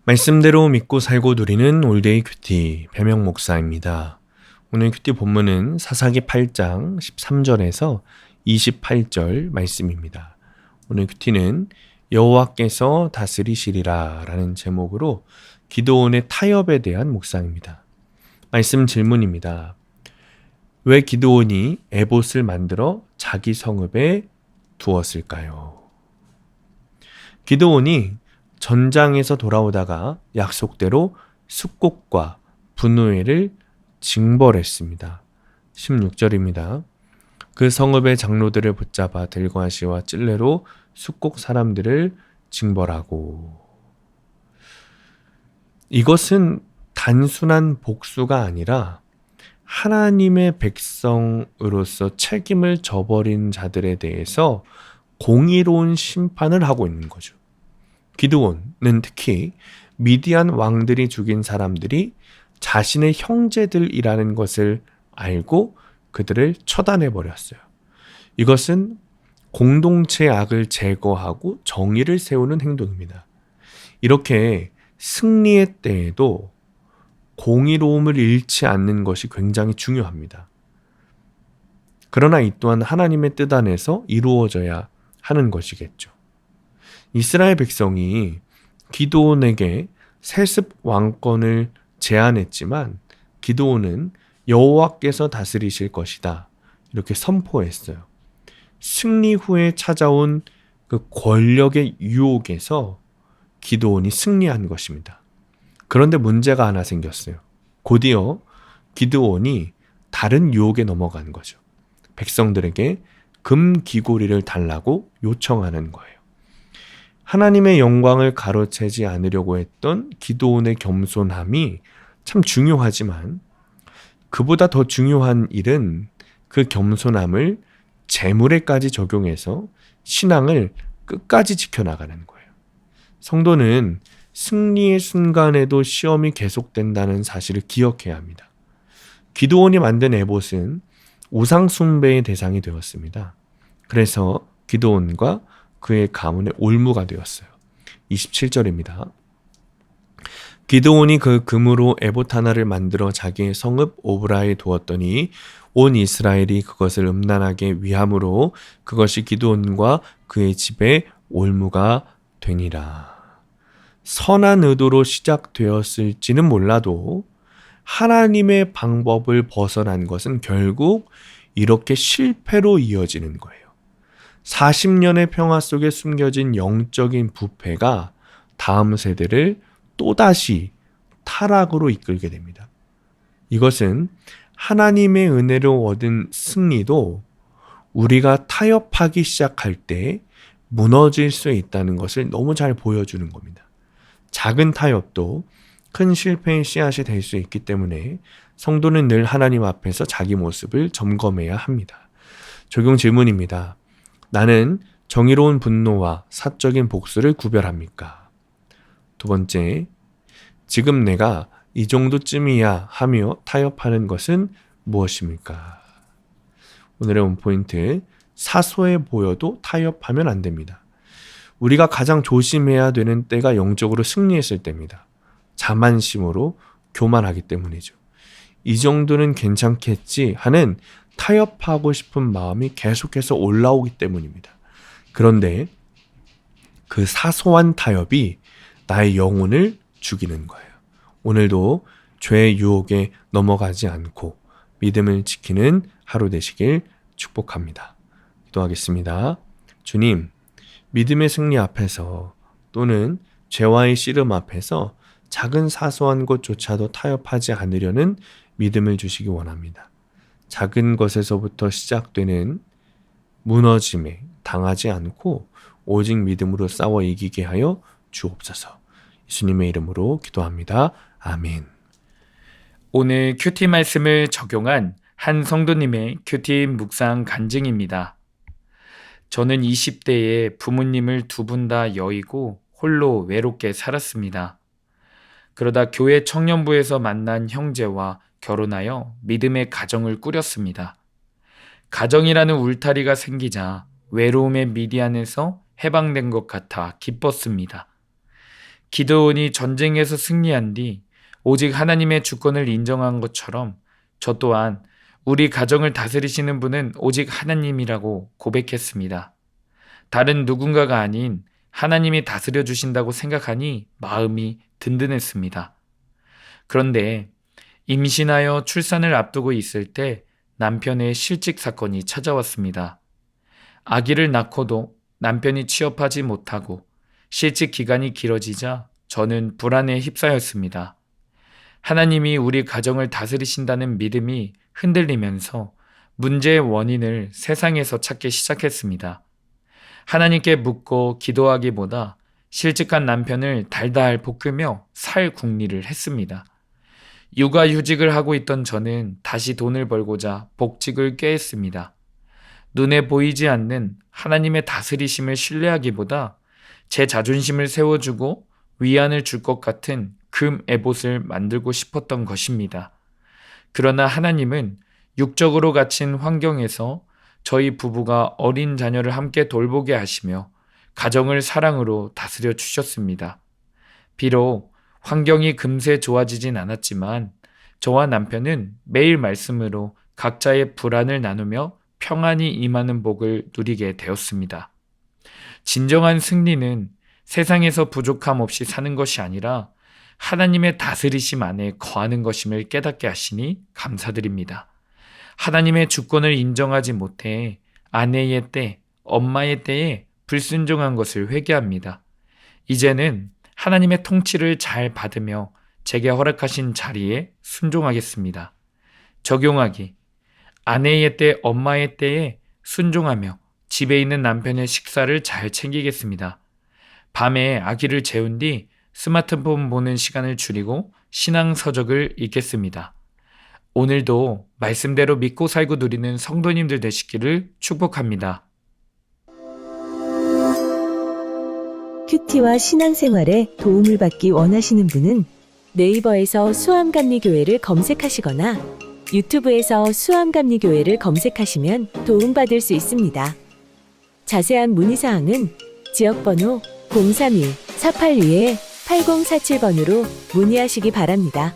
말씀대로 믿고 살고 누리는 올데이 큐티 배명 목사입니다. 오늘 큐티 본문은 사사기 8장 13절에서 28절 말씀입니다. 오늘 큐티는 여호와께서 다스리시리라 라는 제목으로 기드온의 타협에 대한 묵상입니다. 말씀 질문입니다. 왜 기드온이 에봇을 만들어 자기 성읍에 두었을까요? 기드온이 전장에서 돌아오다가 약속대로 숫곡과 분노회를 징벌했습니다. 16절입니다. 그 성읍의 장로들을 붙잡아 들과시와 찔레로 숫곡 사람들을 징벌하고. 이것은 단순한 복수가 아니라 하나님의 백성으로서 책임을 져버린 자들에 대해서 공의로운 심판을 하고 있는 거죠. 기드온은 특히 미디안 왕들이 죽인 사람들이 자신의 형제들이라는 것을 알고 그들을 처단해 버렸어요. 이것은 공동체의 악을 제거하고 정의를 세우는 행동입니다. 이렇게 승리의 때에도 공의로움을 잃지 않는 것이 굉장히 중요합니다. 그러나 이 또한 하나님의 뜻 안에서 이루어져야 하는 것이겠죠. 이스라엘 백성이 기드온에게 세습 왕권을 제안했지만 기드온은 여호와께서 다스리실 것이다 이렇게 선포했어요. 승리 후에 찾아온 그 권력의 유혹에서 기드온이 승리한 것입니다. 그런데 문제가 하나 생겼어요. 곧이어 기드온이 다른 유혹에 넘어간 거죠. 백성들에게 금 귀고리를 달라고 요청하는 거예요. 하나님의 영광을 가로채지 않으려고 했던 기드온의 겸손함이 참 중요하지만 그보다 더 중요한 일은 그 겸손함을 재물에까지 적용해서 신앙을 끝까지 지켜나가는 거예요. 성도는 승리의 순간에도 시험이 계속된다는 사실을 기억해야 합니다. 기드온이 만든 에봇은 우상 숭배의 대상이 되었습니다. 그래서 기드온과 그의 가문의 올무가 되었어요. 27절입니다. 기드온이 그 금으로 에봇 하나를 만들어 자기의 성읍 오브라에 두었더니 온 이스라엘이 그것을 음란하게 위함으로 그것이 기드온과 그의 집에 올무가 되니라. 선한 의도로 시작되었을지는 몰라도 하나님의 방법을 벗어난 것은 결국 이렇게 실패로 이어지는 거예요. 40년의 평화 속에 숨겨진 영적인 부패가 다음 세대를 또다시 타락으로 이끌게 됩니다. 이것은 하나님의 은혜로 얻은 승리도 우리가 타협하기 시작할 때 무너질 수 있다는 것을 너무 잘 보여주는 겁니다. 작은 타협도 큰 실패의 씨앗이 될 수 있기 때문에 성도는 늘 하나님 앞에서 자기 모습을 점검해야 합니다. 적용 질문입니다. 나는 정의로운 분노와 사적인 복수를 구별합니까? 두 번째, 지금 내가 이 정도쯤이야 하며 타협하는 것은 무엇입니까? 오늘의 원포인트, 사소해 보여도 타협하면 안 됩니다. 우리가 가장 조심해야 되는 때가 영적으로 승리했을 때입니다. 자만심으로 교만하기 때문이죠. 이 정도는 괜찮겠지 하는 타협하고 싶은 마음이 계속해서 올라오기 때문입니다. 그런데 그 사소한 타협이 나의 영혼을 죽이는 거예요. 오늘도 죄의 유혹에 넘어가지 않고 믿음을 지키는 하루 되시길 축복합니다. 기도하겠습니다. 주님, 믿음의 승리 앞에서 또는 죄와의 씨름 앞에서 작은 사소한 것조차도 타협하지 않으려는 믿음을 주시기 원합니다. 작은 것에서부터 시작되는 무너짐에 당하지 않고 오직 믿음으로 싸워 이기게 하여 주옵소서. 예수님의 이름으로 기도합니다. 아멘. 오늘 큐티 말씀을 적용한 한 성도님의 큐티 묵상 간증입니다. 저는 20대에 부모님을 두 분 다 여의고 홀로 외롭게 살았습니다. 그러다 교회 청년부에서 만난 형제와 결혼하여 믿음의 가정을 꾸렸습니다. 가정이라는 울타리가 생기자 외로움의 미디안에서 해방된 것 같아 기뻤습니다. 기드온이 전쟁에서 승리한 뒤 오직 하나님의 주권을 인정한 것처럼 저 또한 우리 가정을 다스리시는 분은 오직 하나님이라고 고백했습니다. 다른 누군가가 아닌 하나님이 다스려 주신다고 생각하니 마음이 든든했습니다. 그런데 임신하여 출산을 앞두고 있을 때 남편의 실직 사건이 찾아왔습니다. 아기를 낳고도 남편이 취업하지 못하고 실직 기간이 길어지자 저는 불안에 휩싸였습니다. 하나님이 우리 가정을 다스리신다는 믿음이 흔들리면서 문제의 원인을 세상에서 찾기 시작했습니다. 하나님께 묻고 기도하기보다 실직한 남편을 달달 볶으며 살 궁리를 했습니다. 육아휴직을 하고 있던 저는 다시 돈을 벌고자 복직을 꾀했습니다. 눈에 보이지 않는 하나님의 다스리심을 신뢰하기보다 제 자존심을 세워주고 위안을 줄 것 같은 금 에봇을 만들고 싶었던 것입니다. 그러나 하나님은 육적으로 갇힌 환경에서 저희 부부가 어린 자녀를 함께 돌보게 하시며 가정을 사랑으로 다스려 주셨습니다. 비록 환경이 금세 좋아지진 않았지만 저와 남편은 매일 말씀으로 각자의 불안을 나누며 평안이 임하는 복을 누리게 되었습니다. 진정한 승리는 세상에서 부족함 없이 사는 것이 아니라 하나님의 다스리심 안에 거하는 것임을 깨닫게 하시니 감사드립니다. 하나님의 주권을 인정하지 못해 아내의 때, 엄마의 때에 불순종한 것을 회개합니다. 이제는 하나님의 통치를 잘 받으며 제게 허락하신 자리에 순종하겠습니다. 적용하기. 아내의 때, 엄마의 때에 순종하며 집에 있는 남편의 식사를 잘 챙기겠습니다. 밤에 아기를 재운 뒤 스마트폰 보는 시간을 줄이고 신앙 서적을 읽겠습니다. 오늘도 말씀대로 믿고 살고 누리는 성도님들 되시기를 축복합니다. 큐티와 신앙생활에 도움을 받기 원하시는 분은 네이버에서 수암감리교회를 검색하시거나 유튜브에서 수암감리교회를 검색하시면 도움받을 수 있습니다. 자세한 문의사항은 지역번호 031-482-8047번으로 문의하시기 바랍니다.